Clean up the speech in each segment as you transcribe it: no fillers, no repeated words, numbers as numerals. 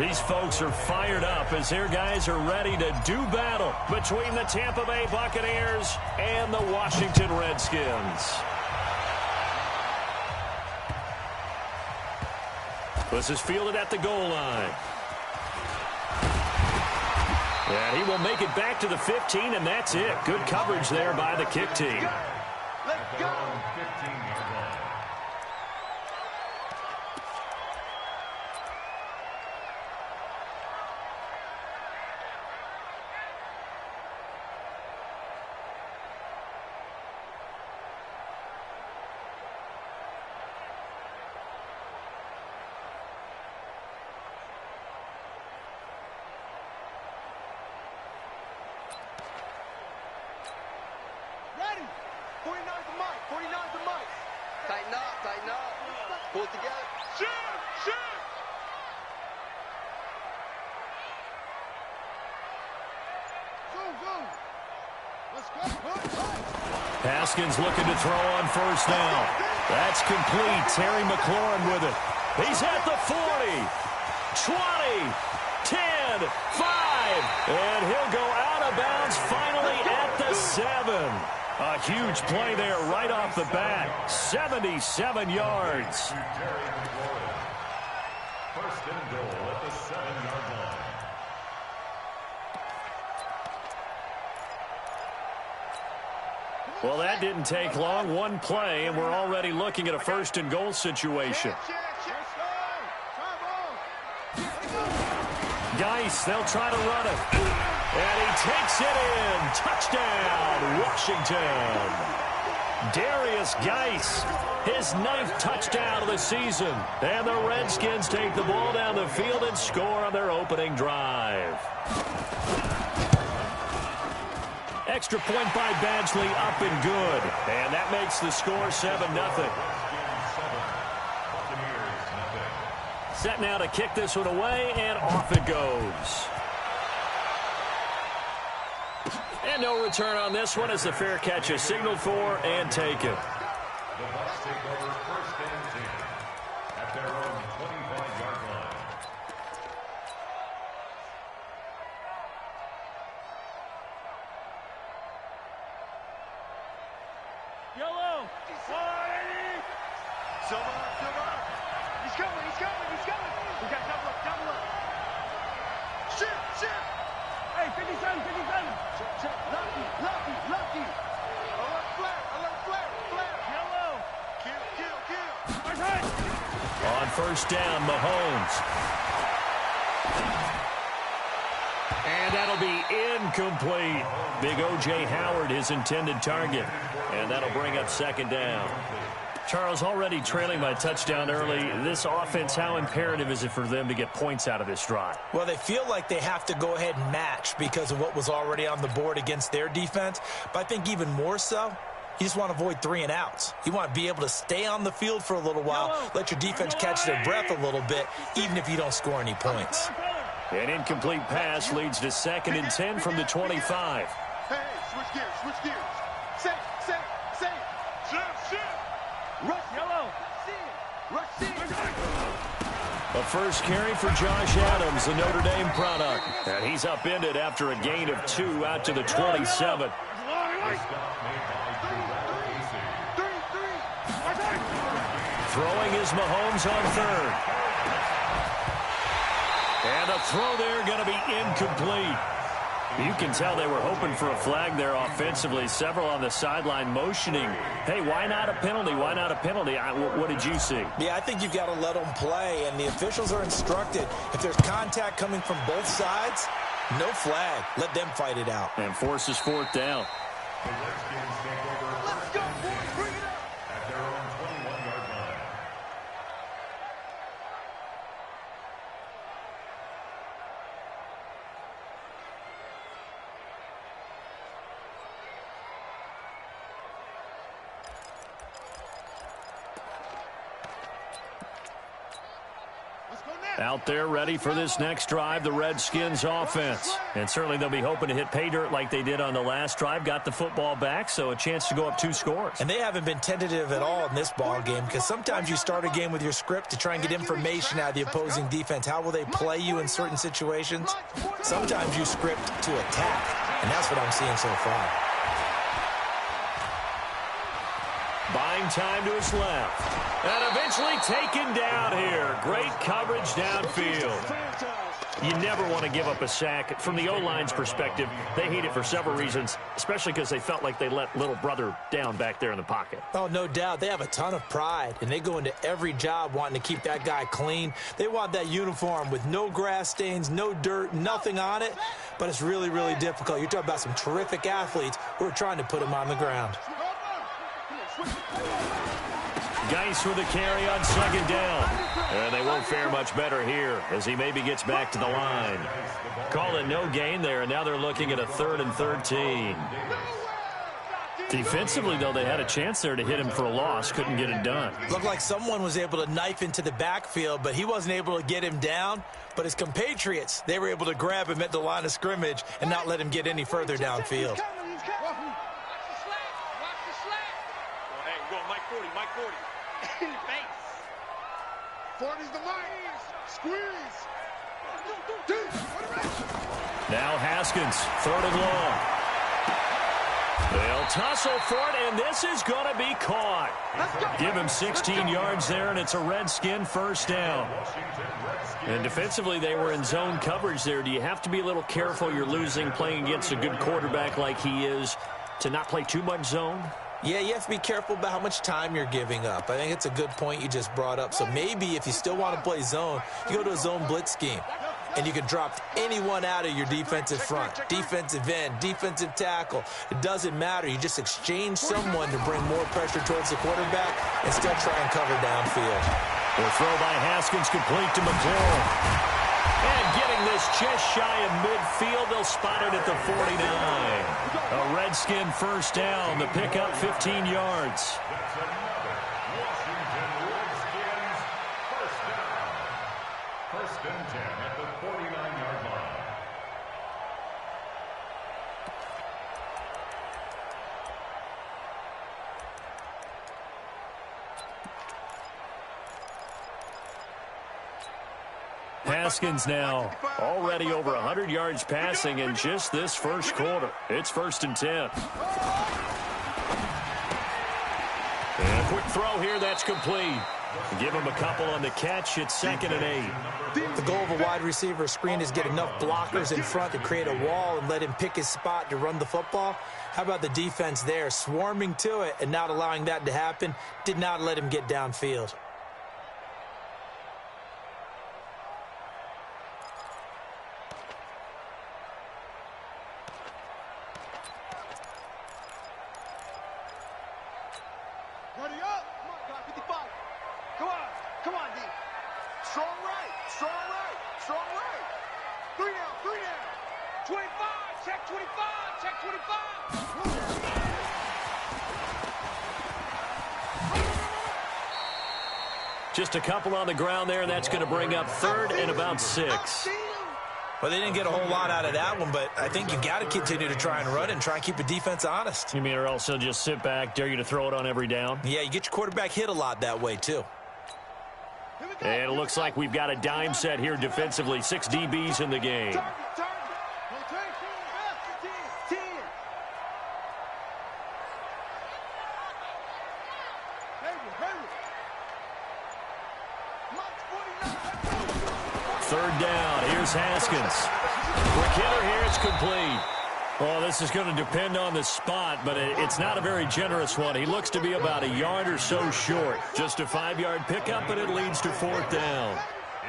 These folks are fired up as their guys are ready to do battle between the Tampa Bay Buccaneers and the Washington Redskins. This is fielded at the goal line. And he will make it back to the 15, and that's it. Good coverage there by the kick team. Let's go. Ready. 49's the mic. 49's the mic. Tighten up. Tighten up. Pull it together. Shoot. Shoot. Zoom. Zoom. Let's go. Haskins looking to throw on first down. That's complete. Terry McLaurin with it. He's at the 40, 20, 10, 5, and he'll go out of bounds finally at the 7. A huge play there right off the bat. 77 yards. First and goal at the 7-yard line. Well, that didn't take long. One play, and we're already looking at a first and goal situation. Geis, they'll try to run it. And he takes it in. Touchdown, Washington. Darius Geis, his 9th touchdown of the season. And the Redskins take the ball down the field and score on their opening drive. Extra point by Badgley, up and good. And that makes the score 7-0. Set now to kick this one away, and off it goes. And no return on this one as the fair catch is signaled for and taken. The Bucs take over first and 10 at their own 25-yard line. Yellow. 180. Silver. He's coming. He's coming. We got double up. Shit. Hey, 57. Lucky. Alert flare. Yellow. Kill. Okay. On first down, Mahomes. And that'll be incomplete. Big O.J. Howard, his intended target. And that'll bring up second down. Charles, already trailing by touchdown early. This offense, how imperative is it for them to get points out of this drive? Well, they feel like they have to go ahead and match because of what was already on the board against their defense. But I think even more so, you just want to avoid 3 and outs. You want to be able to stay on the field for a little while, let your defense catch their breath a little bit, even if you don't score any points. An incomplete pass leads to 2nd and 10 from the 25. Hey, switch gears. Say. Shift. Rush yellow. Rush. A first carry for Josh Adams, the Notre Dame product. And he's upended after a gain of 2 out to the 27. Throwing is Mahomes on 3rd. And the throw there going to be incomplete. You can tell they were hoping for a flag there offensively. Several on the sideline motioning. Hey, why not a penalty? What did you see? Yeah, I think you've got to let them play, and the officials are instructed. If there's contact coming from both sides, no flag. Let them fight it out. And forces 4th down. The Redskins take over. Let's go, boys. Bring it up. At their own 21-yard line. Out there ready for this next drive, the Redskins offense. And certainly they'll be hoping to hit pay dirt like they did on the last drive. Got the football back, so a chance to go up 2 scores. And they haven't been tentative at all in this ball game, because sometimes you start a game with your script to try and get information out of the opposing defense. How will they play you in certain situations? Sometimes you script to attack, and that's what I'm seeing so far. Buying time to his left. And eventually taken down here. Great coverage downfield. You never want to give up a sack. From the O-line's perspective, they hate it for several reasons, especially because they felt like they let little brother down back there in the pocket. Oh, no doubt. They have a ton of pride, and they go into every job wanting to keep that guy clean. They want that uniform with no grass stains, no dirt, nothing on it, but it's really, really difficult. You're talking about some terrific athletes who are trying to put him on the ground. Geis with a carry on second down. And they won't fare much better here as he maybe gets back to the line. Call it no gain there, and now they're looking at a 3rd and 13. Defensively, though, they had a chance there to hit him for a loss. Couldn't get it done. Looked like someone was able to knife into the backfield, but he wasn't able to get him down. But his compatriots, they were able to grab him at the line of scrimmage and not let him get any further downfield. Mike 40. Face. 40's the mic. Squeeze. Now Haskins, 3rd and long. They'll tussle for it, and this is going to be caught. Give him 16 yards there, and it's a Redskin first down. And defensively, they were in zone coverage there. Do you have to be a little careful? You're losing, playing against a good quarterback like he is, to not play too much zone? Yeah, you have to be careful about how much time you're giving up. I think it's a good point you just brought up. So maybe if you still want to play zone, you go to a zone blitz scheme. And you can drop anyone out of your defensive front, defensive end, defensive tackle. It doesn't matter. You just exchange someone to bring more pressure towards the quarterback and still try and cover downfield. The throw by Haskins complete to McLaurin. And getting this just shy of midfield, they'll spot it at the 49. A Redskin first down. The pickup 15 yards. First and 10 at the 49-yard line. Haskins now already over 100 yards passing in just this first quarter. It's 1st and 10. And a quick throw here, that's complete. Give him a couple on the catch. It's 2nd and 8. The goal of a wide receiver screen is get enough blockers in front to create a wall and let him pick his spot to run the football. How about the defense there, swarming to it and not allowing that to happen? Did not let him get downfield. Ready up. Come on, guy, 55. Come on, D. Strong right. Strong right. 3 down. 25. Check 25. Check 25. Just a couple on the ground there, and that's going to bring up 3rd and about 6. Well, they didn't get a whole lot out of that one, but I think you got to continue to try and run and try and keep the defense honest. You mean or else they'll just sit back, dare you to throw it on every down? Yeah, you get your quarterback hit a lot that way, too. And it looks like we've got a dime set here defensively. 6 DBs in the game. Third down. Here's Haskins. Quick hitter here. It's complete. Well, this is going to depend on the spot, but it's not a very generous one. He looks to be about a yard or so short. Just a 5-yard pickup, and it leads to 4th down.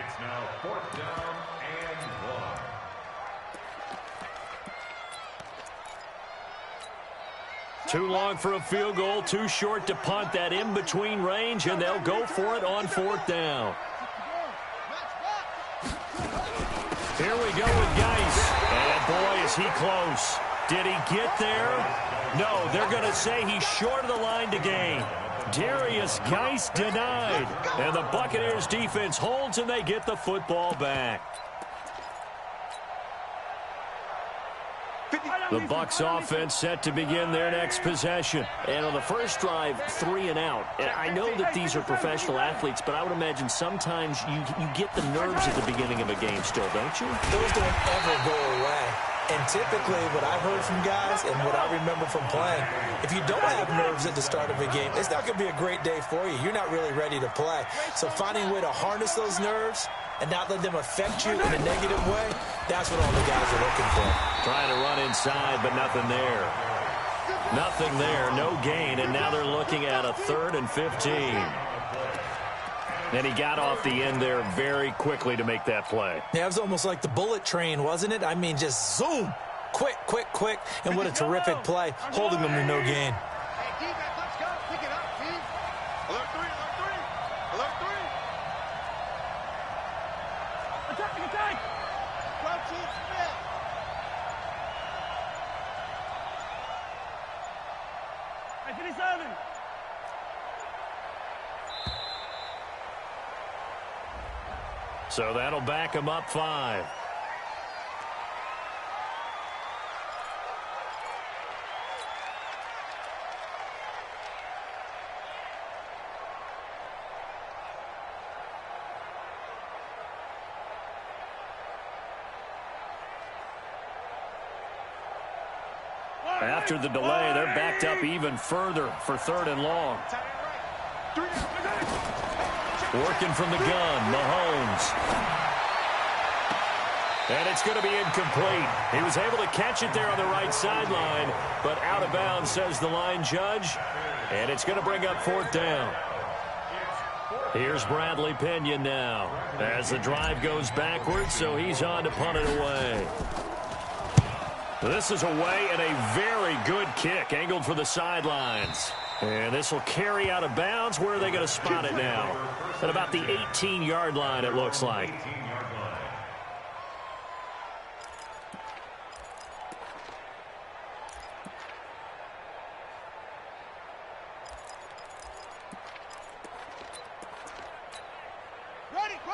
It's now 4th down and 1. Too long for a field goal, too short to punt. That in-between range, and they'll go for it on 4th down. Here we go with Geis. And boy, is he close. Did he get there? No, they're going to say he's short of the line to gain. Darius Geis denied. And the Buccaneers defense holds and they get the football back. The Bucs offense set to begin their next possession. And on the first drive, 3 and out. And I know that these are professional athletes, but I would imagine sometimes you get the nerves at the beginning of a game still, don't you? Those don't ever go away. And typically what I've heard from guys and what I remember from playing, if you don't have nerves at the start of a game, it's not going to be a great day for you. You're not really ready to play. So finding a way to harness those nerves and not let them affect you in a negative way, that's what all the guys are looking for. Trying to run inside, but nothing there. Nothing there, no gain, and now they're looking at a 3rd and 15. And he got off the end there very quickly to make that play. Yeah, it was almost like the bullet train, wasn't it? I mean, just zoom, quick, quick, quick, and what a terrific play, holding them to no gain. Hey, defense, let's go. Pick it up, team. Alert 3, alert 3. Alert 3. Attack, attack. Go, team, Smith. Hey, 57. So that'll back him up 5. After the delay, they're backed up even further for 3rd and long. Working from the gun, Mahomes. And it's going to be incomplete. He was able to catch it there on the right sideline, but out of bounds, says the line judge. And it's going to bring up 4th down. Here's Bradley Pinion now as the drive goes backwards, so he's on to punt it away. This is away and a very good kick, angled for the sidelines. And this will carry out of bounds. Where are they going to spot it now? At about the 18-yard line, it looks like.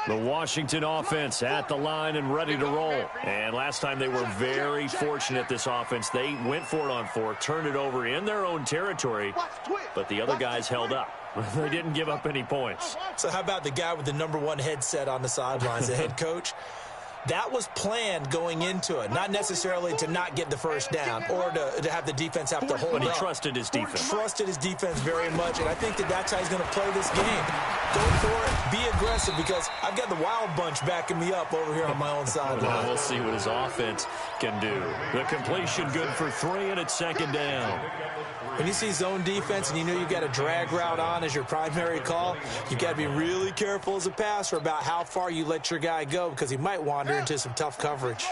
The Washington offense at the line and ready to roll. And last time they were very fortunate, this offense. They went for it on 4, turned it over in their own territory, but the other guys held up. They didn't give up any points. So how about the guy with the #1 headset on the sidelines, the head coach? That was planned going into it, not necessarily to not get the first down or to have the defense have to hold up. But he trusted his defense. Trusted his defense very much, and I think that's how he's going to play this game. Go for it, be aggressive, because I've got the wild bunch backing me up over here on my own sideline. Well, we'll see what his offense can do. The completion good for 3, and it's 2nd down. When you see zone defense and you know you've got a drag route on as your primary call, you've got to be really careful as a passer about how far you let your guy go, because he might wander into some tough coverage.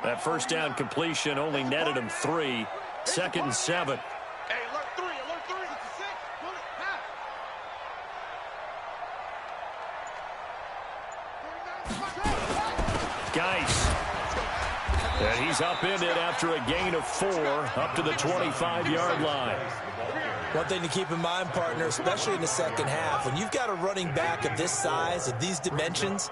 That first down completion only netted him 3. 2nd and 7. Hey, alert 3, alert 3. It's a 6. Pull it, pass. Geis. And he's upended after a gain of 4 up to the 25-yard line. One thing to keep in mind, partner, especially in the second half, when you've got a running back of this size, of these dimensions,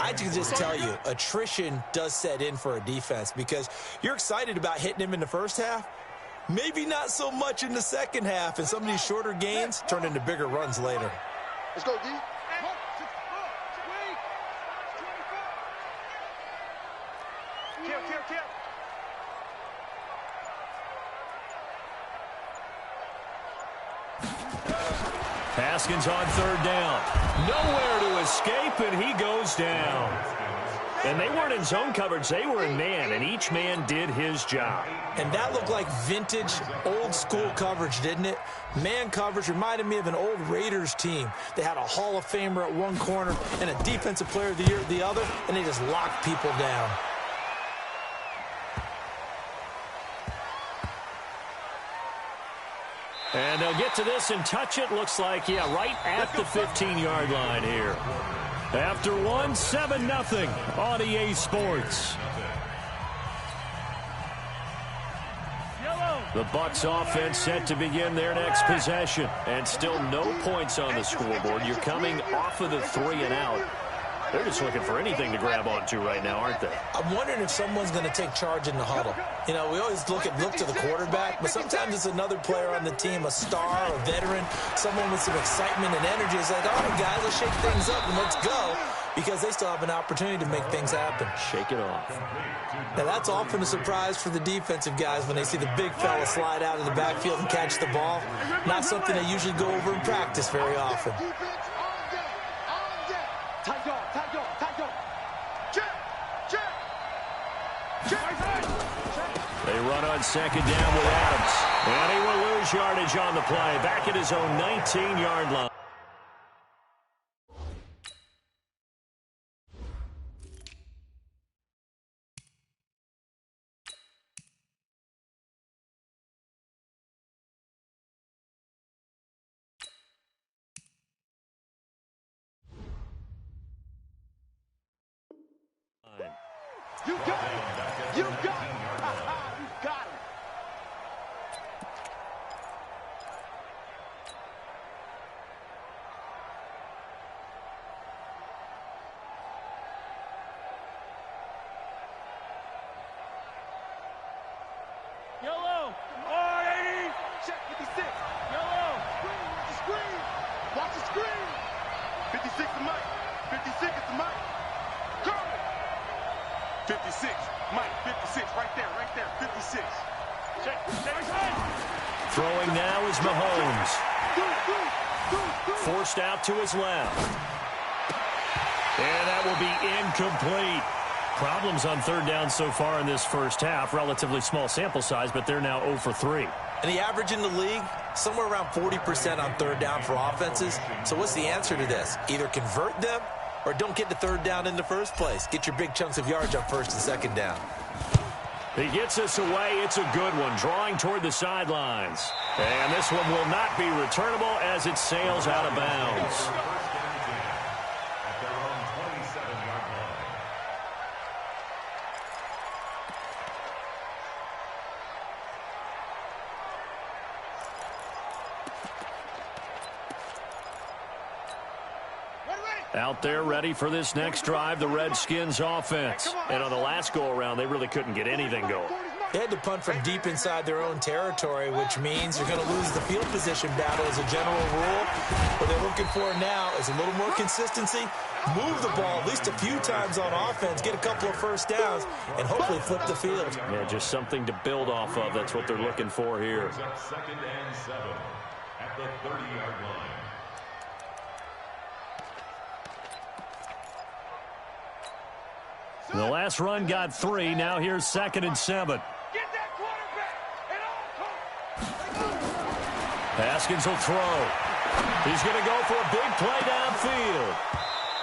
I can just tell you, attrition does set in for a defense, because you're excited about hitting him in the first half, maybe not so much in the second half, and some of these shorter gains turn into bigger runs later. Let's go, D. Kill. Haskins on 3rd down. Nowhere to escape, and he goes down. And they weren't in zone coverage. They were in man, and each man did his job. And that looked like vintage, old-school coverage, didn't it? Man coverage reminded me of an old Raiders team. They had a Hall of Famer at one corner and a Defensive Player of the Year at the other, and they just locked people down. And they'll get to this and touch it. Looks like, yeah, right at the 15-yard line here. After 1, 7-0 on EA Sports. Yellow. The Bucs offense set to begin their next possession. And still no points on the scoreboard. You're coming off of the 3 and out. They're just looking for anything to grab onto right now, aren't they? I'm wondering if someone's going to take charge in the huddle. You know, we always look to the quarterback, but sometimes it's another player on the team, a star, a veteran, someone with some excitement and energy. It's like, all right, guys, let's shake things up and let's go, because they still have an opportunity to make things happen. Shake it off. Now, that's often a surprise for the defensive guys when they see the big fella slide out of the backfield and catch the ball. Not something they usually go over in practice very often. They run on second down with Adams. And he will lose yardage on the play. Back at his own 19-yard line. You got it! You got it! You got it! Yellow! R80! Check 56! Yellow! Screen! Watch the screen! Watch the screen! 56 to Mike! 56 is to Mike! Curl it! 56. Mike, 56. Right there, 56. Check! Throwing now is Mahomes. Forced out to his left. And that will be incomplete. Problems on third down so far in this first half. Relatively small sample size, but they're now 0 for 3. And the average in the league, somewhere around 40% on third down for offenses. So what's the answer to this? Either convert them or don't get to third down in the first place. Get your big chunks of yards on first and second down. He gets us away. It's a good one. Drawing toward the sidelines. And this one will not be returnable as it sails out of bounds. At their own 27-yard line. Out there ready for this next drive, the Redskins offense. And on the last go-around, they really couldn't get anything going. They had to punt from deep inside their own territory, which means you're going to lose the field position battle as a general rule. What they're looking for now is a little more consistency, move the ball at least a few times on offense, get a couple of first downs, and hopefully flip the field. Yeah, just something to build off of. That's what they're looking for here. Second and 7 at the 30-yard line. The last run got 3. Now here's 2nd and 7. Get that quarterback! And all Haskins will throw. He's going to go for a big play downfield.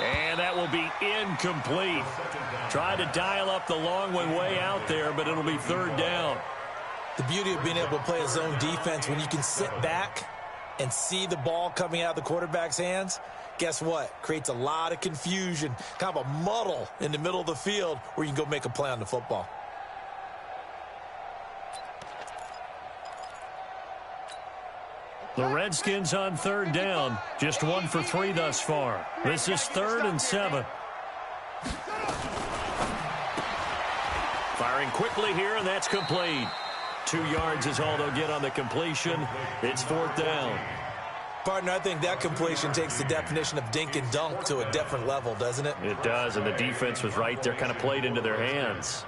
And that will be incomplete. Tried to dial up the long one way out there, but it'll be third down. The beauty of being able to play a zone defense when you can sit back and see the ball coming out of the quarterback's hands, guess what? Creates a lot of confusion, kind of a muddle in the middle of the field where you can go make a play on the football. The Redskins on third down, just 1 for 3 thus far. This is 3rd and 7. Firing quickly here, and that's complete. 2 yards is all they'll get on the completion. It's 4th down. Partner, I think that completion takes the definition of dink and dunk to a different level, doesn't it? It does, and the defense was right there, kind of played into their hands.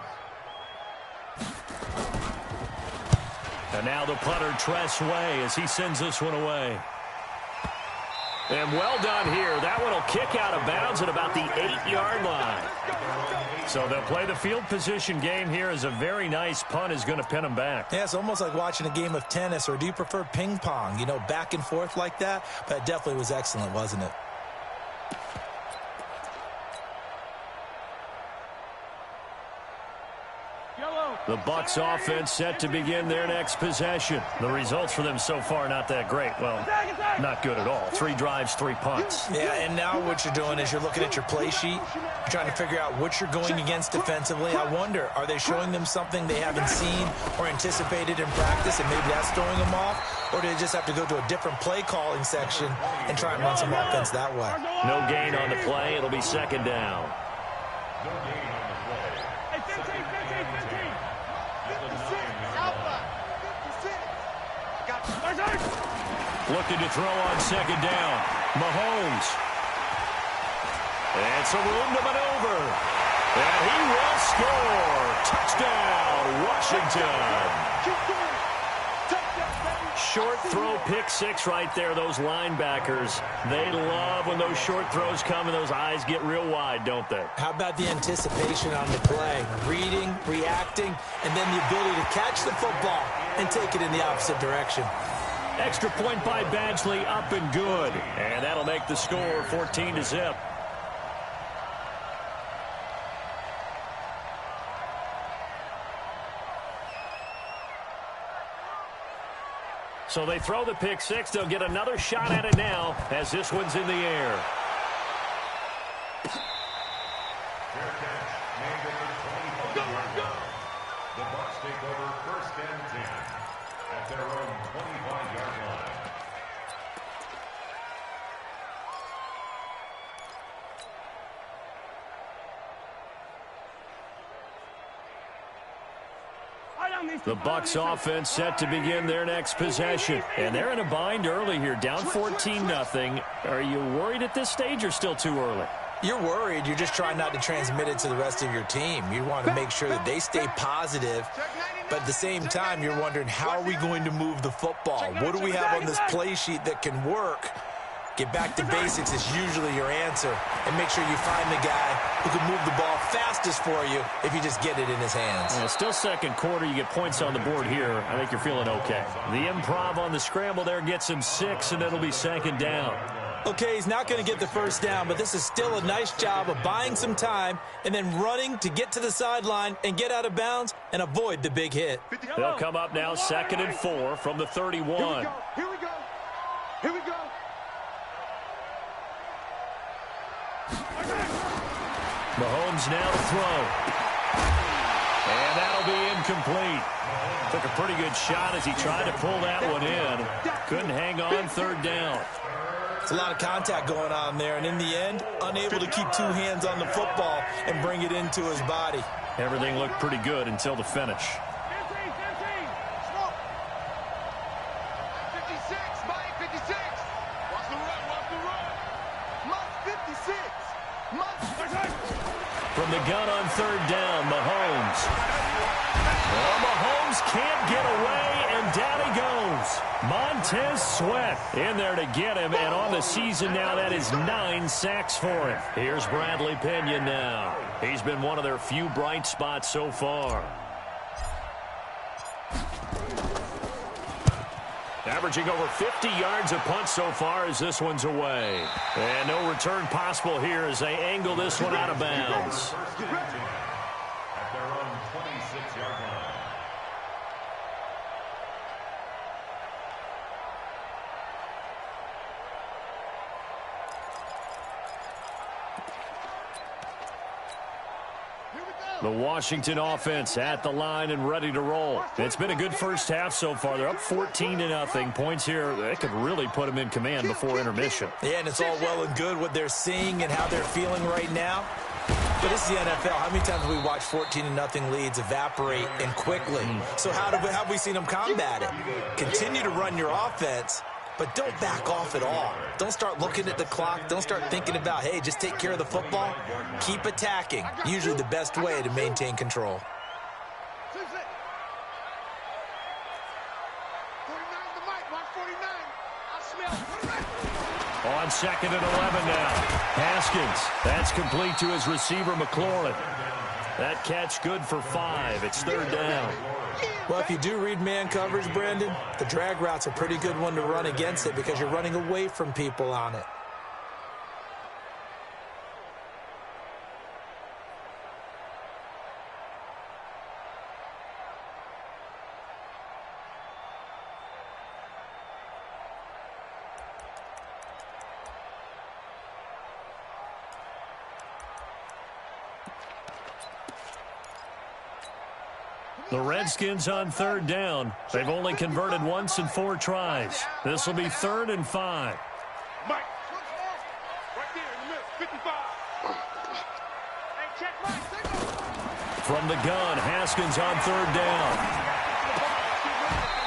And now the punter, Tress Way, as he sends this one away. And well done here. That one will kick out of bounds at about the 8-yard line. So they'll play the field position game here as a very nice punt is going to pin them back. Yeah, it's almost like watching a game of tennis, or do you prefer ping pong? You know, back and forth like that? But it definitely was excellent, wasn't it? The Bucs offense set to begin their next possession. The results for them so far not that great. Well, not good at all. 3 drives, 3 punts. Yeah, and now what you're doing is you're looking at your play sheet. You're trying to figure out what you're going against defensively. I wonder, are they showing them something they haven't seen or anticipated in practice, and maybe that's throwing them off? Or do they just have to go to a different play calling section and try and run some offense that way? No gain on the play. It'll be 2nd down. No gain on the play. Hey, 15, 15, 15. 56, Alpha, 56. Looking to throw on 2nd down. Mahomes. And some room to maneuver. And he will score. Touchdown, Washington. Keep going. Touchdown, baby. Short throw, pick 6 right there, those linebackers. They love when those short throws come and those eyes get real wide, don't they? How about the anticipation on the play? Reading, reacting, and then the ability to catch the football and take it in the opposite direction. Extra point by Badgley, up and good. And that'll make the score 14-0. So they throw the pick 6. They'll get another shot at it now as this one's in the air. Fair catch made at the 25-yard line. The Bucs take over 1st and 10 at their own 25-yard line. The Bucs offense set to begin their next possession. And they're in a bind early here, down 14-0. Are you worried at this stage or still too early? You're worried. You're just trying not to transmit it to the rest of your team. You want to make sure that they stay positive, but at the same time, you're wondering, how are we going to move the football? What do we have on this play sheet that can work? Get back to basics is usually your answer, and make sure you find the guy who can move the ball fastest for you if you just get it in his hands. Yeah, still 2nd quarter. You get points on the board here. I think you're feeling okay. The improv on the scramble there gets him 6, and it'll be 2nd down. Okay, he's not going to get the 1st down, but this is still a nice job of buying some time and then running to get to the sideline and get out of bounds and avoid the big hit. They'll come up now 2nd and 4 from the 31. Here we go. Here we go. Mahomes now to throw. And that'll be incomplete. Took a pretty good shot as he tried to pull that one in. Couldn't hang on 3rd down. It's a lot of contact going on there, and in the end, unable to keep 2 hands on the football and bring it into his body. Everything looked pretty good until the finish. 15, 15. Smoke. 56, Mike, 56. Watch the run, watch the run. Mike, 56. Mike. From the gun on 3rd down, Mahomes. Well, Mahomes can't get away, and down he goes. Montez Sweat in there to get him, and on the season now, that is 9 sacks for him. Here's Bradley Pinion now. He's been one of their few bright spots so far. Averaging over 50 yards a punt so far as this one's away. And no return possible here as they angle this one out of bounds. At their own 26-yard line. The Washington offense at the line and ready to roll. It's been a good first half so far. They're up 14-0. Points here, they could really put them in command before intermission. Yeah, and it's all well and good what they're seeing and how they're feeling right now. But this is the NFL. How many times have we watched 14-0 leads evaporate and quickly? So how have we seen them combat it? Continue to run your offense, but don't back off at all. Don't start looking at the clock. Don't start thinking about, hey, just take care of the football. Keep attacking. Usually the best way to maintain control. 49 the mic, watch 49. I smell. On 2nd and 11 now. Haskins. That's complete to his receiver, McLaurin. That catch good for 5. It's 3rd down. Well, if you do read man coverage, Brandon, the drag route's a pretty good one to run against it because you're running away from people on it. The Redskins on third down. They've only converted once in 4 tries. This will be 3rd and 5. Mike. Right there in the middle. 55. Hey, check Mike. From the gun, Haskins on 3rd down.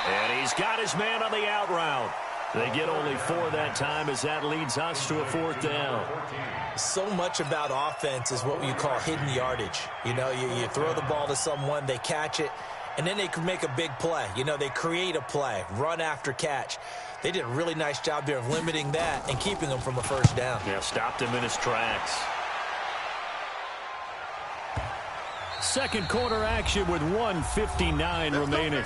And he's got his man on the out route. They get only 4 that time as that leads us to a 4th down. So much about offense is what you call hidden yardage. You know, you throw the ball to someone, they catch it, and then they can make a big play. You know, they create a play, run after catch. They did a really nice job there of limiting that and keeping him from a 1st down. Yeah, stopped him in his tracks. Second quarter action with 1:59 remaining.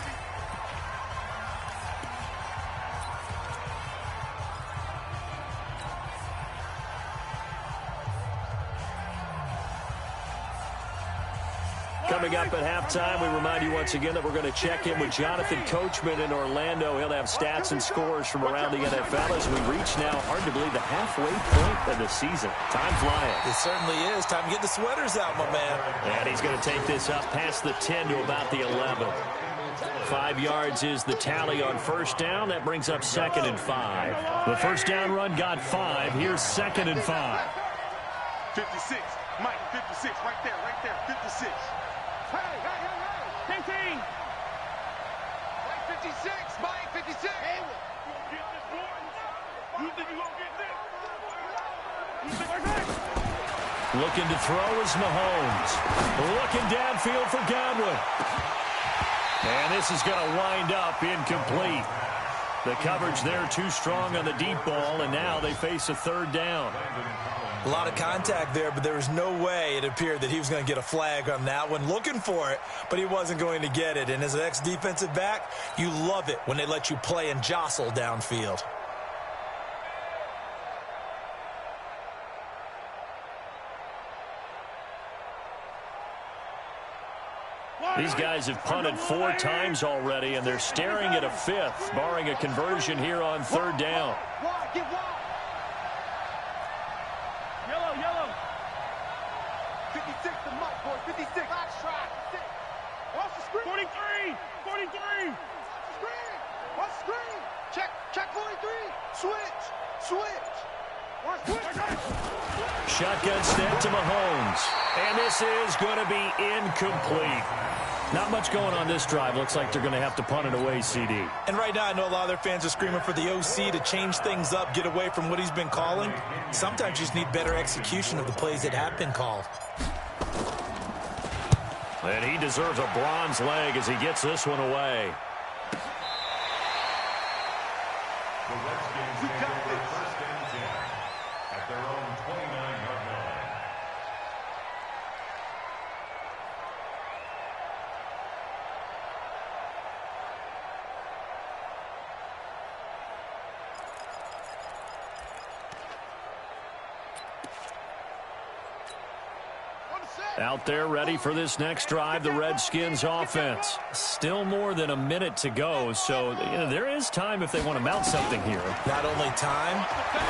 Coming up at halftime, we remind you once again that we're going to check in with Jonathan Coachman in Orlando. He'll have stats and scores from around the NFL as we reach now, hard to believe, the halfway point of the season. Time flying. It certainly is. Time to get the sweaters out, my man. And he's going to take this up past the 10 to about the 11. 5 yards is the tally on 1st down. That brings up 2nd and 5. The 1st down run got 5. Here's 2nd and 5. 56. Mike, 56. Right there, 56. Hey, hey, hey, hey. 15. Mike, 56. Mike, 56. Hey, you gonna get this, boy? You think you gonna get this? You think I got? Looking to throw is Mahomes. Looking downfield for Godwin. And this is going to wind up incomplete. The coverage there too strong on the deep ball, and now they face a 3rd down. A lot of contact there, but there was no way it appeared that he was going to get a flag on that one. Looking for it, but he wasn't going to get it. And as an ex-defensive back, you love it when they let you play and jostle downfield. These guys have punted 4 times already, and they're staring at a 5th, barring a conversion here on 3rd down. Wide, get wide. Yellow. 56 to Mike, boy. 56. Box try. Watch the screen. 43. Screen. Watch the screen. Check 43. Switch. Watch switch. Shotgun snap to Mahomes. And this is going to be incomplete. Not much going on this drive. Looks like they're going to have to punt it away, CD. And right now, I know a lot of their fans are screaming for the OC to change things up, get away from what he's been calling. Sometimes you just need better execution of the plays that have been called. And he deserves a bronze leg as he gets this one away. The Redskins take over 1st and 10 at their own 29-yard line. Out there ready for this next drive, the Redskins offense. Still more than a minute to go, so there is time if they want to mount something here. Not only time,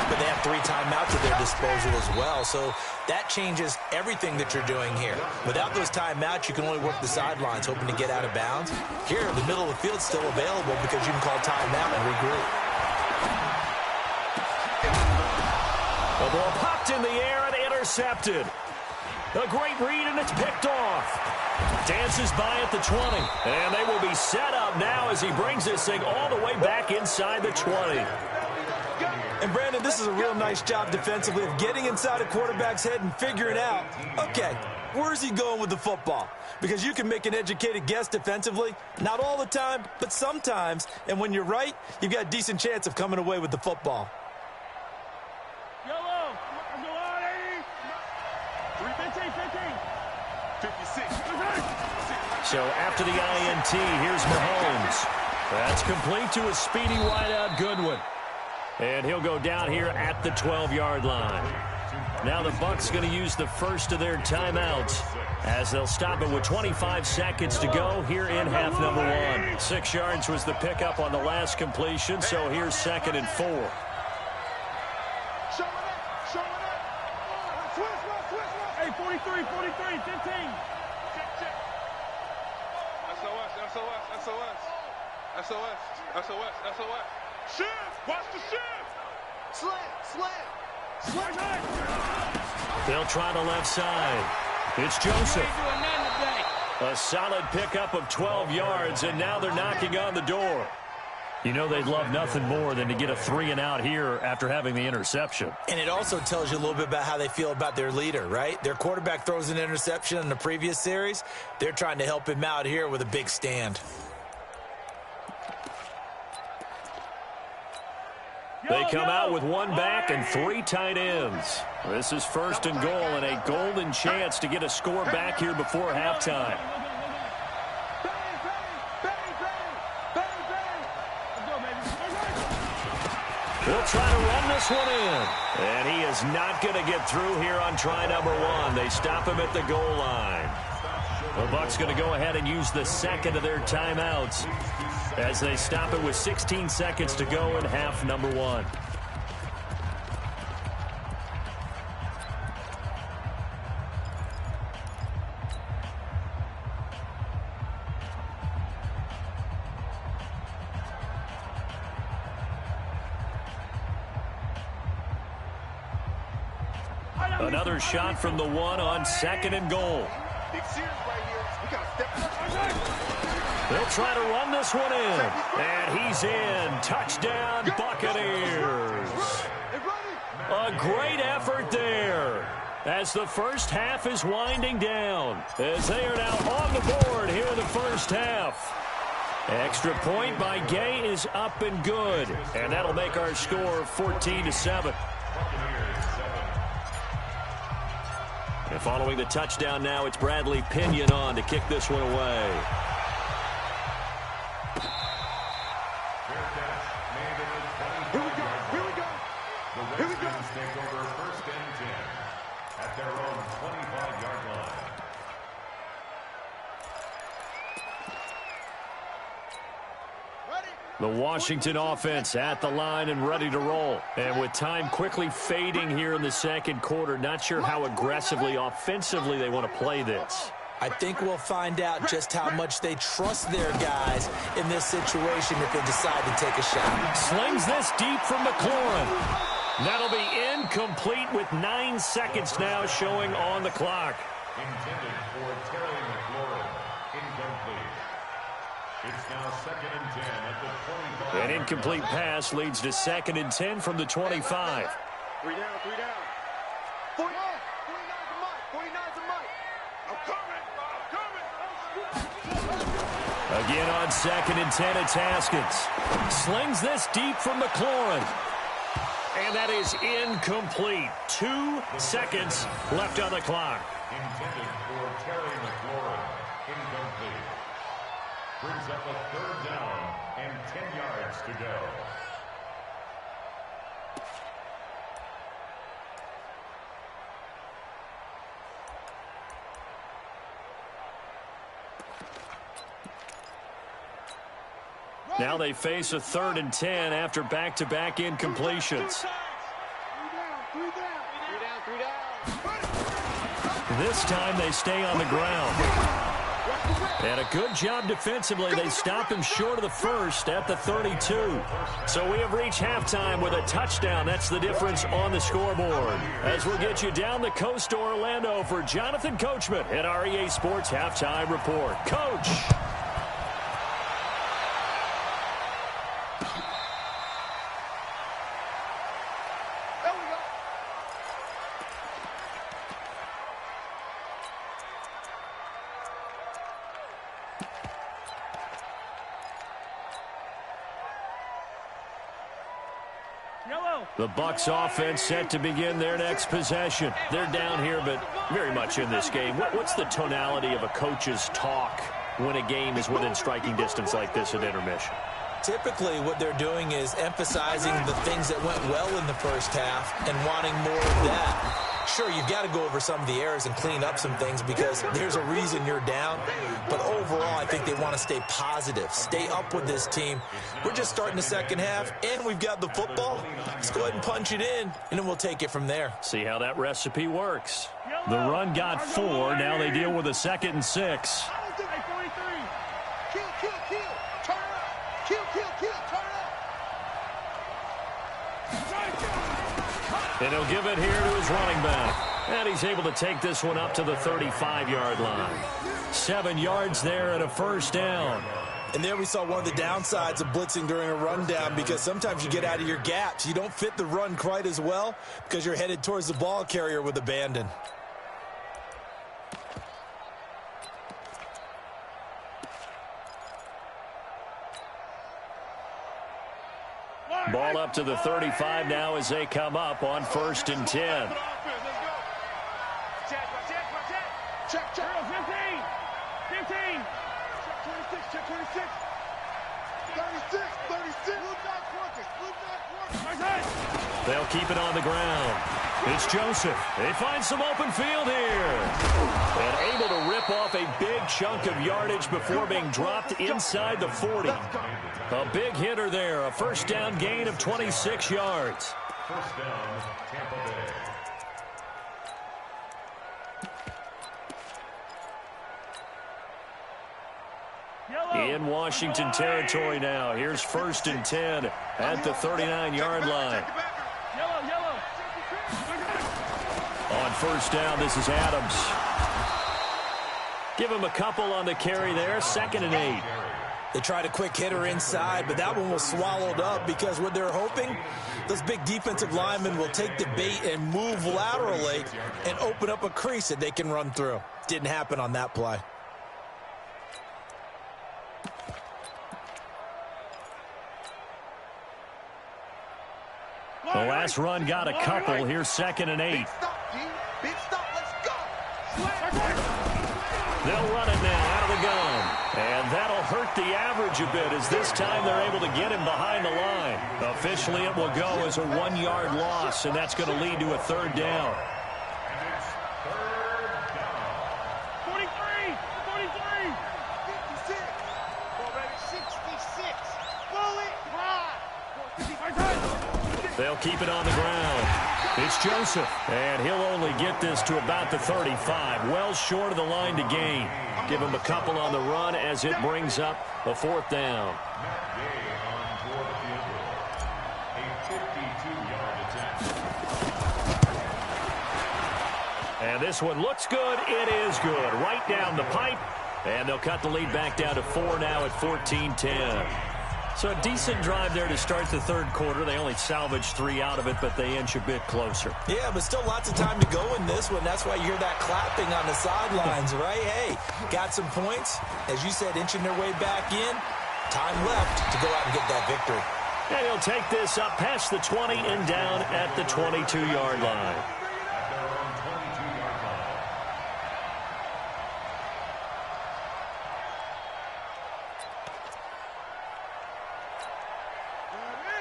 but they have 3 timeouts at their disposal as well, so that changes everything that you're doing here. Without those timeouts, you can only work the sidelines, hoping to get out of bounds. Here, the middle of the field's still available because you can call timeout and regroup. The ball popped in the air and intercepted. A great read, and it's picked off. Dances by at the 20. And they will be set up now as he brings this thing all the way back inside the 20. And, Brandon, this is a real nice job defensively of getting inside a quarterback's head and figuring out, okay, where's he going with the football? Because you can make an educated guess defensively. Not all the time, but sometimes. And when you're right, you've got a decent chance of coming away with the football. Yellow. Go on, 15. 56. So after the INT, here's Mahomes. That's complete to a speedy wideout Goodwin. And he'll go down here at the 12-yard line. Now the Bucs going to use the first of their timeouts as they'll stop it with 25 seconds to go here in half number 1. 6 yards was the pickup on the last completion, so here's 2nd and 4. Show it up. Switch. Hey, 43, 15. Check. That's the way. SOS. SOS. SOS. SOS. Shift. Watch the shift. Slam. They'll try the left side. It's Joseph. A solid pickup of 12 yards, and now they're knocking on the door. You know they'd love nothing more than to get a 3-and-out here after having the interception. And it also tells you a little bit about how they feel about their leader, right? Their quarterback throws an interception in the previous series. They're trying to help him out here with a big stand. They come out with one back and 3 tight ends. This is 1st and goal and a golden chance to get a score back here before halftime. They'll try to run this one in. And he is not going to get through here on try number 1. They stop him at the goal line. The Bucs going to go ahead and use the second of their timeouts as they stop it with 16 seconds to go in half number 1. Another shot from the 1 on 2nd and goal. Big series right here. We got to step up. They'll try to run this one in. And he's in. Touchdown, Buccaneers. A great effort there as the first half is winding down. As they are now on the board here in the first half. Extra point by Gay is up and good. And that'll make our score 14-7. And following the touchdown now, it's Bradley Pinion on to kick this one away. Here we go. The Redskins take over 1st and 10 at their own 25-yard line. The Washington offense at the line and ready to roll. And with time quickly fading here in the second quarter, not sure how aggressively, offensively they want to play this. I think we'll find out just how much they trust their guys in this situation if they decide to take a shot. Slings this deep from McLaurin. That'll be incomplete with 9 seconds now showing on the clock. Intended for Terry McLaurin. Incomplete. It's now 2nd and 10 at the 25. An incomplete pass leads to 2nd and 10 from the 25. 3 down. 49's a mic. 49's a mic. I'm coming. Again on 2nd and 10, it's Haskins. Slings this deep from McLaurin. And that is incomplete. 2 seconds left on the clock. Intended for Terry McLaurin. Incomplete. Brings up a 3rd down and 10 yards to go. Now they face a 3rd and 10 after back-to-back incompletions. 3 down. This time they stay on the ground. And a good job defensively. They stop him short of the first at the 32. So we have reached halftime with a touchdown. That's the difference on the scoreboard. As we'll get you down the coast to Orlando for Jonathan Coachman at our EA Sports Halftime Report. Coach. The Bucs offense set to begin their next possession. They're down here, but very much in this game. What's the tonality of a coach's talk when a game is within striking distance like this at intermission? Typically, what they're doing is emphasizing the things that went well in the first half and wanting more of that. Sure, you've got to go over some of the errors and clean up some things because there's a reason you're down. But overall, I think they want to stay positive, stay up with this team. We're just starting the second half, and we've got the football. Let's go ahead and punch it in, and then we'll take it from there. See how that recipe works. The run got 4. Now they deal with a 2nd and 6. Kill, kill, kill. Turn it up. Kill, kill, kill. Turn it up. And he'll give it here to his running back. And he's able to take this one up to the 35-yard line. 7 yards there and a first down. And there we saw one of the downsides of blitzing during a rundown, because sometimes you get out of your gaps. You don't fit the run quite as well because you're headed towards the ball carrier with abandon. Ball up to the 35 now as they come up on 1st and 10. Check, check. 15. 15. Check 26. 36. 36. Blue dot quarters. Blue dot quarters. They'll keep it on the ground. It's Joseph. They find some open field here. And able to rip off a big chunk of yardage before being dropped inside the 40. A big hitter there. A first down gain of 26 yards. First down, Tampa Bay. In Washington territory now. Here's 1st and 10 at the 39-yard line. Yellow. On 1st down, this is Adams. Give him a couple on the carry there. 2nd and 8. They tried a quick hitter inside, but that one was swallowed up because what they're hoping, those big defensive linemen will take the bait and move laterally and open up a crease that they can run through. Didn't happen on that play. The last run got a couple. Here's 2nd and 8. Big stop, G. Big stop. Let's go. They'll run it now out of the gun. And that'll hurt the average a bit, as this time they're able to get him behind the line. Officially, it will go as a 1-yard loss, and that's going to lead to a 3rd down. And it's 3rd down. 43. 43. 56. Well, baby, 66. Bullet ride. They'll keep it on the ground. It's Joseph, and he'll only get this to about the 35, well short of the line to gain. Give him a couple on the run as it brings up a 4th down. Matt Gay on toward the field goal. A 52-yard attempt. And this one looks good. It is good. Right down the pipe. And they'll cut the lead back down to 4 now at 14-10. So a decent drive there to start the 3rd quarter. They only salvaged 3 out of it, but they inch a bit closer. Yeah, but still lots of time to go in this one. That's why you hear that clapping on the sidelines, right? Hey, got some points. As you said, inching their way back in. Time left to go out and get that victory. And he'll take this up past the 20 and down at the 22-yard line. At their own 22-yard line.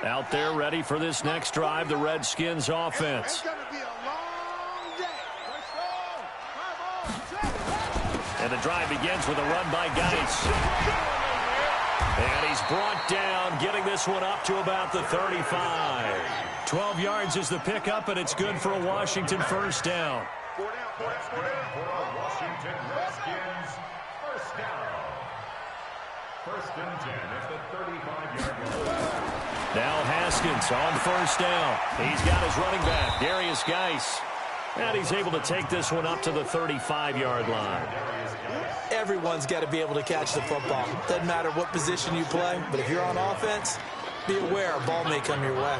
Out there ready for this next drive, the Redskins offense. It's going to be a long day. Let's go. Come on. And the drive begins with a run by Gywu. And he's brought down, getting this one up to about the 35. 12 yards is the pickup, and it's good for a Washington first down. That's good for our Washington Redskins. First down. 1st and 10 at the 35-yard line. Now Haskins on first down. He's got his running back, Darius Geis. And he's able to take this one up to the 35-yard line. Everyone's got to be able to catch the football. Doesn't matter what position you play, but if you're on offense, be aware a ball may come your way.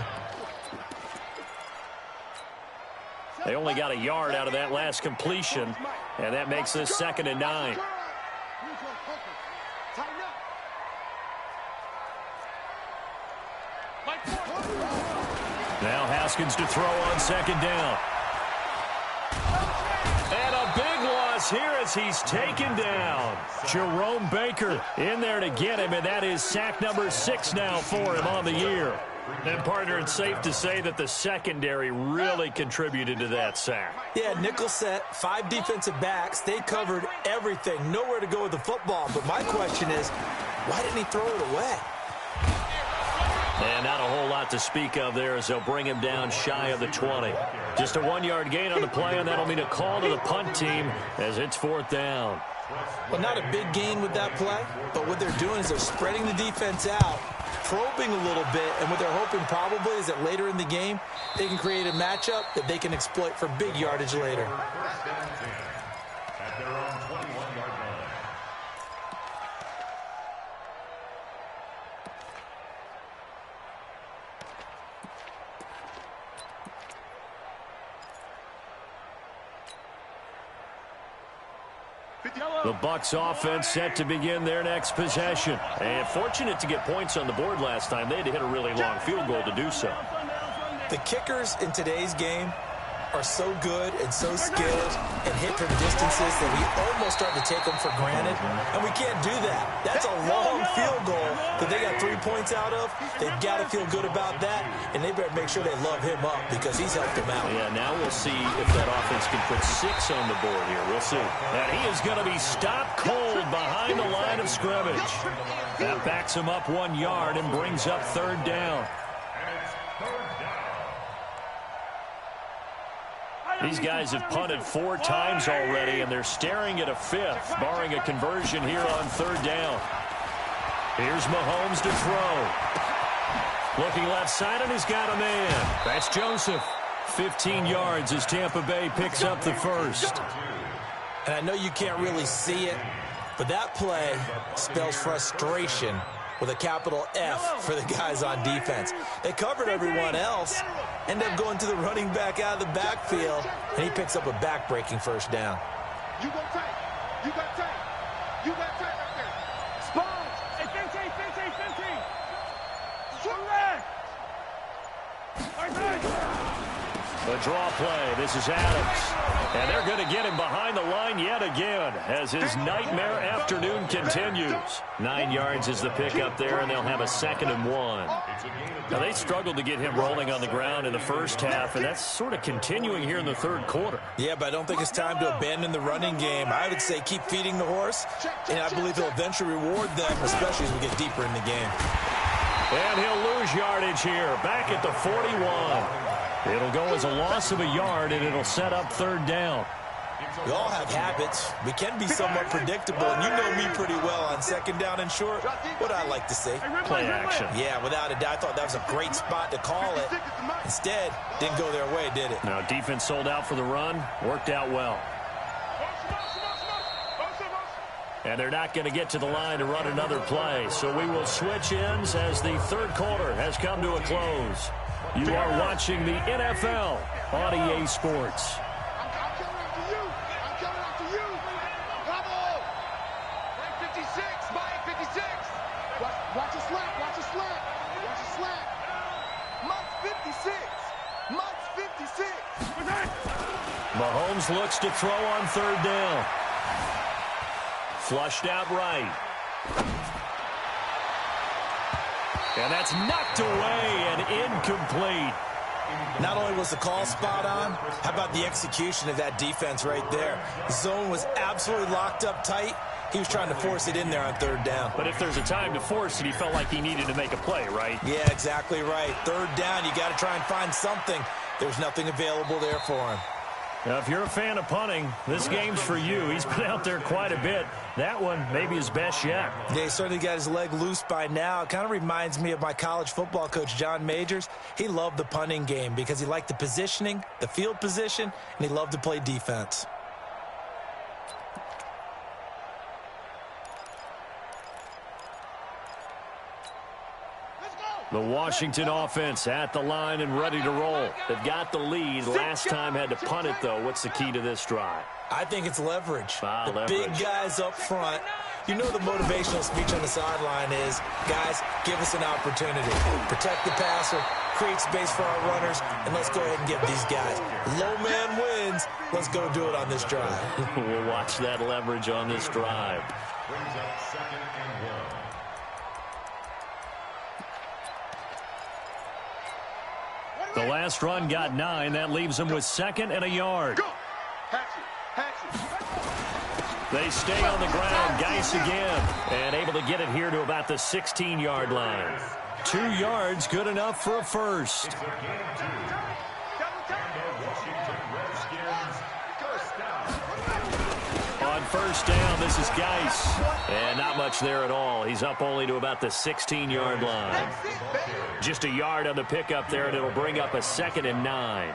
They only got a yard out of that last completion, and that makes this 2nd and 9. Now Haskins to throw on 2nd down. And a big loss here as he's taken down. Jerome Baker in there to get him, and that is sack number 6 now for him on the year. And, partner, it's safe to say that the secondary really contributed to that sack. Yeah, nickel set, 5 defensive backs. They covered everything. Nowhere to go with the football. But my question is, why didn't he throw it away? And not a whole lot to speak of there as they'll bring him down shy of the 20. Just a 1-yard gain on the play, and that'll mean a call to the punt team as it's 4th down. Well, not a big gain with that play, but what they're doing is they're spreading the defense out, probing a little bit, and what they're hoping probably is that later in the game, they can create a matchup that they can exploit for big yardage later. First and 10 at their own 21-yard line. The Bucs offense set to begin their next possession. And fortunate to get points on the board last time. They had to hit a really long field goal to do so. The kickers in today's game are so good and so skilled and hit from distances that we almost start to take them for granted, and we can't do that. That's a long field goal that they got 3 points out of. They've got to feel good about that, and they better make sure they love him up because he's helped them out. Yeah, now we'll see if that offense can put 6 on the board here. We'll see. And he is going to be stopped cold behind the line of scrimmage. That backs him up 1 yard and brings up 3rd down. These guys have punted 4 times already, and they're staring at a 5th, barring a conversion here on 3rd down. Here's Mahomes to throw. Looking left side, and he's got a man. That's Joseph. 15 yards as Tampa Bay picks up the first. And I know you can't really see it, but that play spells frustration with a capital F for the guys on defense. They covered everyone else, end up going to the running back out of the backfield, and he picks up a back-breaking first down. You go tight. You got tight. You got tight right there. Sponge. Hey, 15. Correct. The draw play. This is Adams. And they're going to get him behind the line yet again as his nightmare afternoon continues. 9 yards is the pickup there, and they'll have a 2nd and 1. Now, they struggled to get him rolling on the ground in the first half, and that's sort of continuing here in the 3rd quarter. Yeah, but I don't think it's time to abandon the running game. I would say keep feeding the horse, and I believe he'll eventually reward them, especially as we get deeper in the game. And he'll lose yardage here, back at the 41. It'll go as a loss of a yard, and it'll set up 3rd down. We all have habits. We can be somewhat predictable, and you know me pretty well on 2nd down and short. What I like to see. Play action. Yeah, without a doubt. I thought that was a great spot to call it. Instead, didn't go their way, did it? Now, defense sold out for the run. Worked out well. And they're not going to get to the line to run another play. So we will switch ends as the 3rd quarter has come to a close. You are watching the NFL on EA Sports. I'm coming after you. I'm coming after you. Bravo. Mike 56. Mike 56. Watch your slant. Watch your slant. Watch your slant. Mike 56. Mike 56. Mahomes looks to throw on 3rd down. Flushed out right. And that's knocked away and incomplete. Not only was the call spot on, how about the execution of that defense right there? The zone was absolutely locked up tight. He was trying to force it in there on 3rd down. But if there's a time to force it, he felt like he needed to make a play, right? Yeah, exactly right. 3rd down, you got to try and find something. There's nothing available there for him. Now, if you're a fan of punting, this game's for you. He's been out there quite a bit. That one maybe his best yet. Yeah, he certainly got his leg loose by now. It kind of reminds me of my college football coach, John Majors. He loved the punting game because he liked the positioning, the field position, and he loved to play defense. The Washington offense at the line and ready to roll. They've got the lead. Last time had to punt it, though. What's the key to this drive? I think it's leverage. The leverage. Big guys up front. You know the motivational speech on the sideline is, guys, give us an opportunity. Protect the passer, create space for our runners, and let's go ahead and get these guys. Low man wins. Let's go do it on this drive. We'll watch that leverage on this drive. Brings up 2nd and 1. The last run got 9. That leaves them with 2nd and a yard. Go. Hatch it. They stay on the ground. Geis again. And able to get it here to about the 16-yard line. 2 yards, good enough for a first. It's a gain of 2. And the Washington Redskins first down. On first down. This is Gywu. And not much there at all. He's up only to about the 16-yard line. Just a yard on the pickup there, and it'll bring up a 2nd and 9.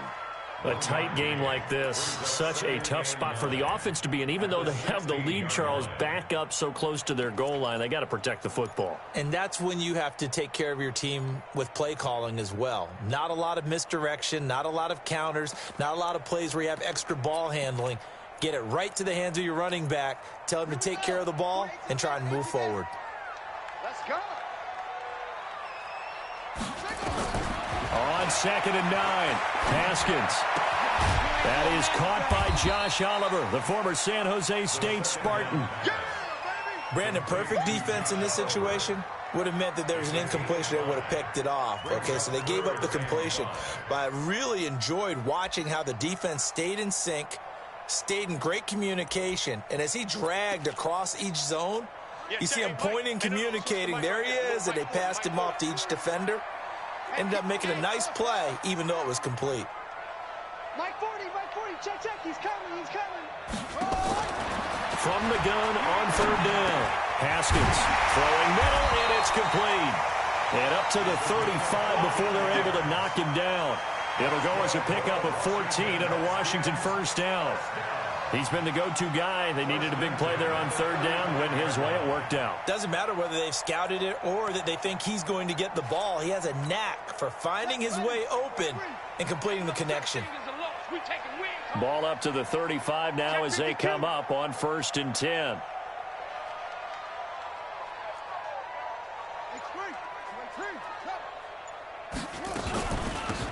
A tight game like this, such a tough spot for the offense to be in. Even though they have the lead, Charles, back up so close to their goal line, they got to protect the football. And that's when you have to take care of your team with play calling as well. Not a lot of misdirection, not a lot of counters, not a lot of plays where you have extra ball handling. Get it right to the hands of your running back, tell him to take care of the ball, and try and move forward. Let's go. On 2nd and 9, Haskins. That is caught by Josh Oliver, the former San Jose State Spartan. Brandon, perfect defense in this situation would have meant that there was an incompletion that would have picked it off. Okay, so they gave up the completion. But I really enjoyed watching how the defense stayed in sync, stayed in great communication, and as he dragged across each zone, you see him pointing, communicating. There he is, and they passed him off to each defender. Ended up making a nice play, even though it was complete. Mike 40, check, he's coming. From the gun on 3rd down. Haskins throwing middle, and it's complete. And up to the 35 before they're able to knock him down. It'll go as a pickup of 14 and a Washington first down. He's been the go-to guy. They needed a big play there on 3rd down. Went his way, it worked out. Doesn't matter whether they've scouted it or that they think he's going to get the ball. He has a knack for finding his way open and completing the connection. Ball up to the 35 now as they come up on 1st and 10.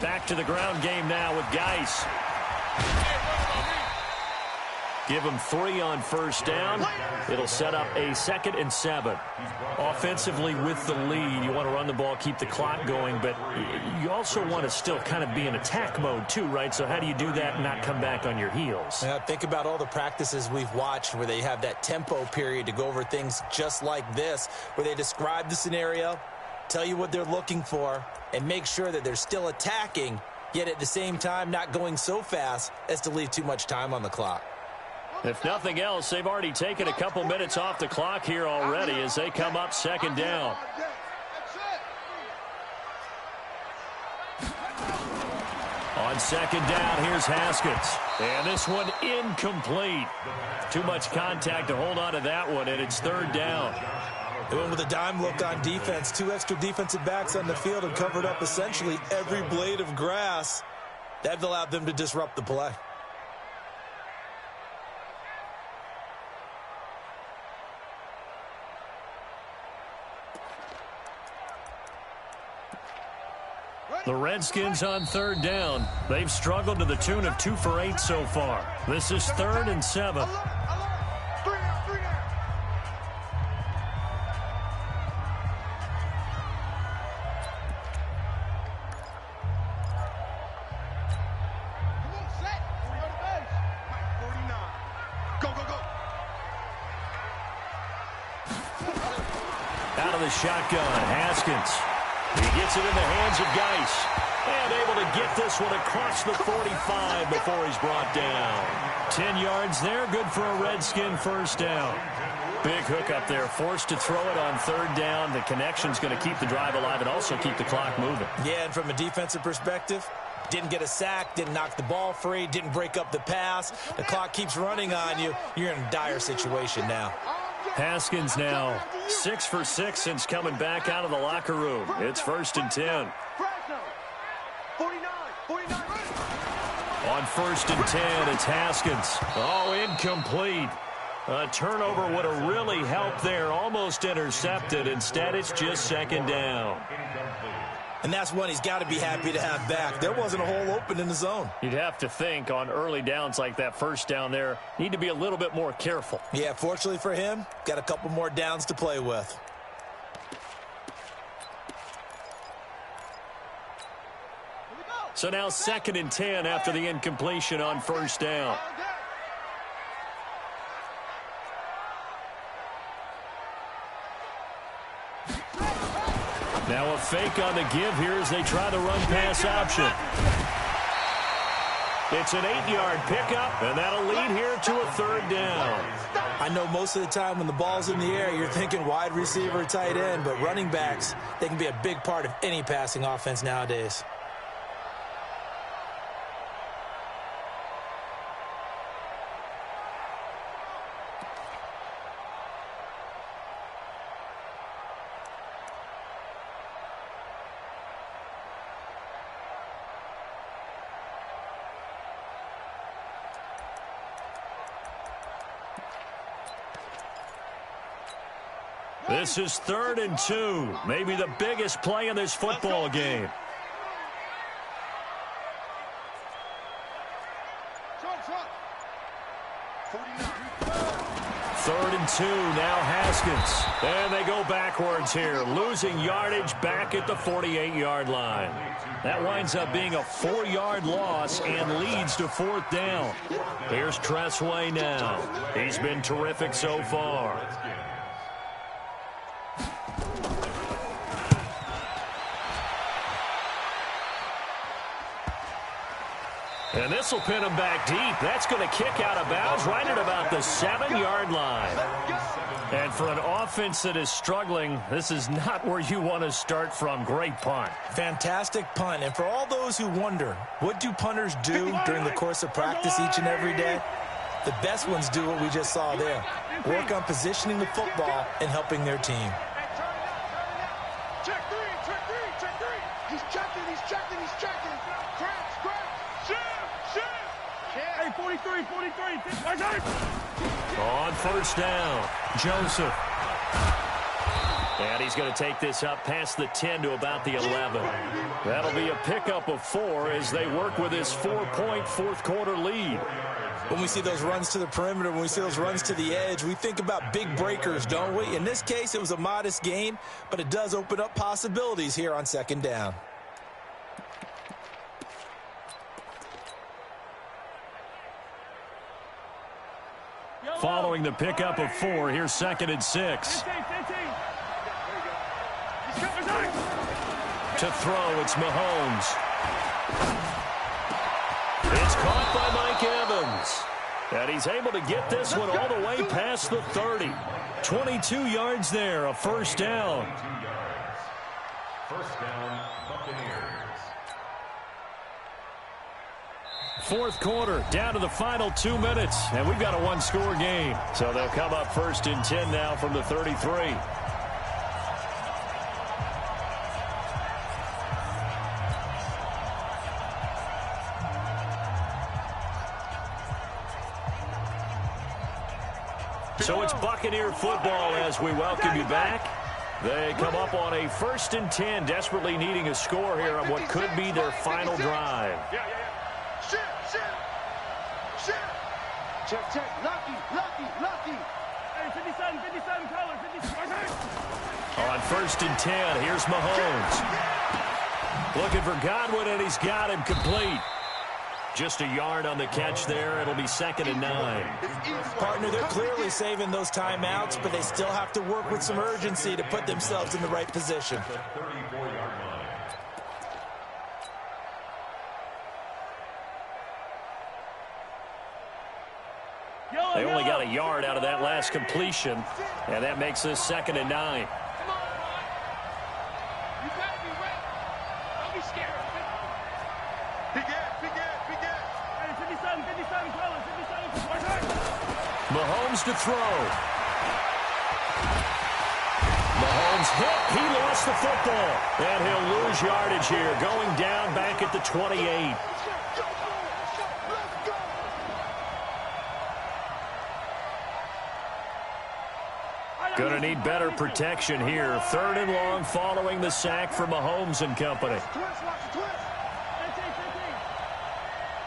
Back to the ground game now with Gywu. Give him 3 on 1st down. It'll set up a 2nd and 7. Offensively with the lead, you want to run the ball, keep the clock going, but you also want to still kind of be in attack mode too, right? So how do you do that and not come back on your heels? Yeah, think about all the practices we've watched where they have that tempo period to go over things just like this, where they describe the scenario, tell you what they're looking for, and make sure that they're still attacking, yet at the same time not going so fast as to leave too much time on the clock. If nothing else, they've already taken a couple minutes off the clock here already as they come up 2nd down. On 2nd down, here's Haskins. And this one incomplete. Too much contact to hold on to that one, and it's 3rd down. They went with a dime look on defense. 2 extra defensive backs on the field and covered up essentially every blade of grass. That allowed them to disrupt the play. The Redskins on 3rd down. They've struggled to the tune of 2 for 8 so far. This is 3rd and 7. Out of the shotgun, Haskins. He gets it in the hands of Gywu. And able to get this one across the 45 before he's brought down. 10 yards there, good for a Redskin first down. Big hook up there, forced to throw it on 3rd down. The connection's going to keep the drive alive and also keep the clock moving. Yeah, and from a defensive perspective, didn't get a sack, didn't knock the ball free, didn't break up the pass. The clock keeps running on you. You're in a dire situation now. Haskins now 6 for 6 since coming back out of the locker room. It's 1st and 10. On 1st and 10, it's Haskins. Oh, incomplete. A turnover would have really helped there. Almost intercepted. Instead, it's just 2nd down. And that's one he's got to be happy to have back. There wasn't a hole open in the zone. You'd have to think on early downs like that first down there, need to be a little bit more careful. Yeah, fortunately for him, got a couple more downs to play with. So now 2nd and 10 after the incompletion on 1st down. Now a fake on the give here as they try the run-pass option. It's an 8-yard pickup, and that'll lead here to a 3rd down. I know most of the time when the ball's in the air, you're thinking wide receiver, tight end, but running backs, they can be a big part of any passing offense nowadays. This is 3rd and 2, maybe the biggest play in this football game. Third and 2, now Haskins. And they go backwards here, losing yardage back at the 48-yard line. That winds up being a 4-yard loss and leads to 4th down. Here's Tressway now. He's been terrific so far. And this will pin him back deep. That's going to kick out of bounds right at about the 7-yard line. And for an offense that is struggling, this is not where you want to start from. Great punt. Fantastic punt. And for all those who wonder, what do punters do during the course of practice each and every day? The best ones do what we just saw there. Work on positioning the football and helping their team. Check three. He's checking. Hey, 43. On 1st down, Joseph. And he's going to take this up past the 10 to about the 11. That'll be a pickup of 4 as they work with this 4-point 4th quarter lead. When we see those runs to the perimeter, when we see those runs to the edge, we think about big breakers, don't we? In this case, it was a modest gain, but it does open up possibilities here on 2nd down. Following the pickup of 4, here's 2nd and 6. To throw, it's Mahomes. It's caught by Mike Evans. And he's able to get this one all the way past the 30. 22 yards there, a 1st down. 1st down, Buccaneers. 4th quarter, down to the final 2 minutes, and we've got a 1-score game. So they'll come up 1st and 10 now from the 33. So it's Buccaneer football as we welcome you back. They come up on a 1st and 10, desperately needing a score here on what could be their final drive. Check. Lucky. Hey, 57, color, 57. On 1st and 10, here's Mahomes. Looking for Godwin, and he's got him complete. Just a yard on the catch there. It'll be 2nd and 9. Partner, they're clearly saving those timeouts, but they still have to work with some urgency to put themselves in the right position. 34-yard line. They only got a yard out of that last completion, and that makes this 2nd and 9. Come on, Mike. You gotta be ready. Don't be scared. Big Ed. Hey, 57, color, 57. Mahomes to throw. Mahomes hit. He lost the football. And he'll lose yardage here, going down back at the 28. Going to need better protection here. 3rd and long following the sack from Mahomes and company. Twist.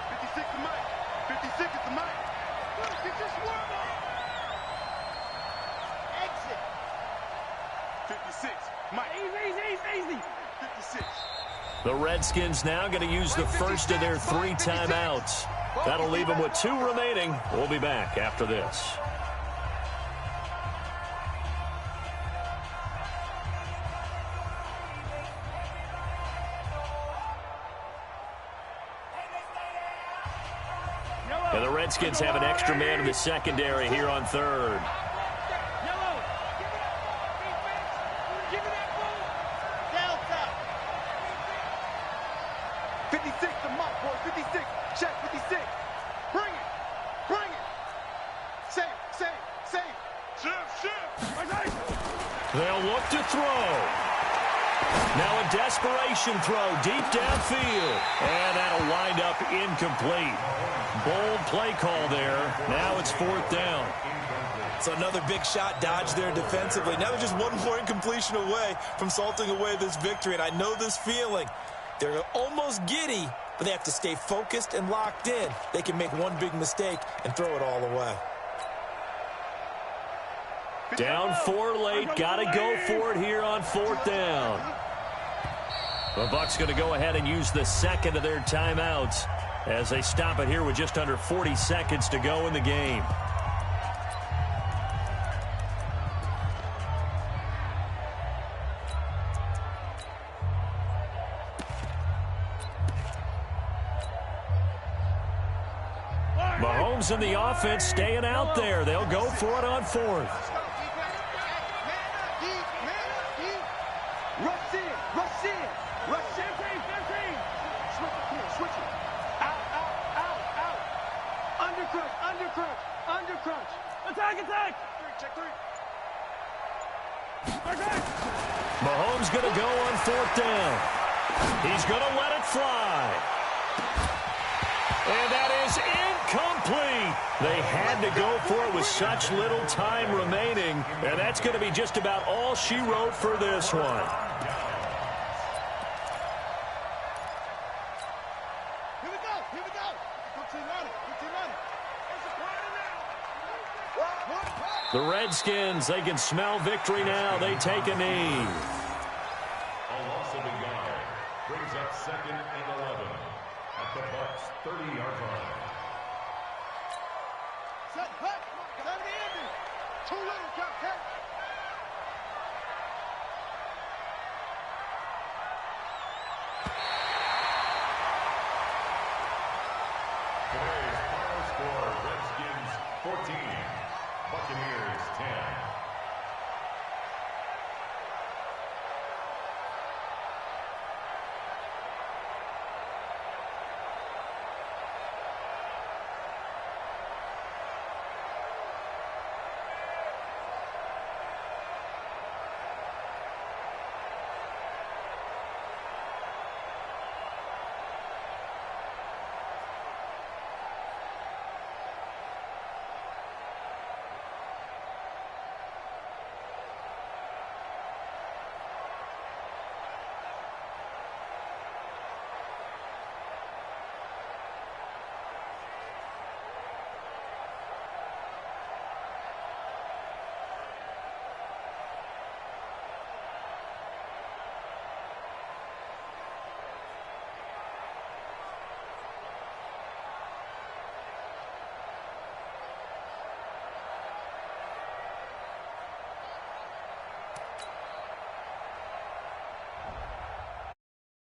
56 to Mike. 56 is the Mike. Get this one up. Exit. 56. Mike. Easy. 56. The Redskins now going to use the first of their 3 timeouts. That'll leave them with 2 remaining. We'll be back after this. And the Redskins have an extra man in the secondary here on third. 56 to Mike, boy. 56. Check 56. Bring it. Bring it. Save. They'll look to throw. Now a desperation throw deep downfield. And that'll wind up incomplete. Bold play call there. Now it's fourth down. So another big shot dodged there defensively. Now they're just one more incompletion away from salting away this victory. And I know this feeling. They're almost giddy, but they have to stay focused and locked in. They can make one big mistake and throw it all away. Down 4 late. Got to go for it here on fourth down. The Bucs going to go ahead and use the second of their timeouts as they stop it here with just under 40 seconds to go in the game. Mahomes and the offense staying out there. They'll go for it on fourth. Undercrunch. Attack. Check 3. Mahomes going to go on fourth down. He's going to let it fly. And that is incomplete. They had to go for it with such little time remaining. And that's going to be just about all she wrote for this one. Here we go. 15-9. The Redskins, they can smell victory now. They take a knee. A loss of a yard brings up second and 11 at the Bucs' 30-yard line. Set, cut. 70 ending. Too little, cut.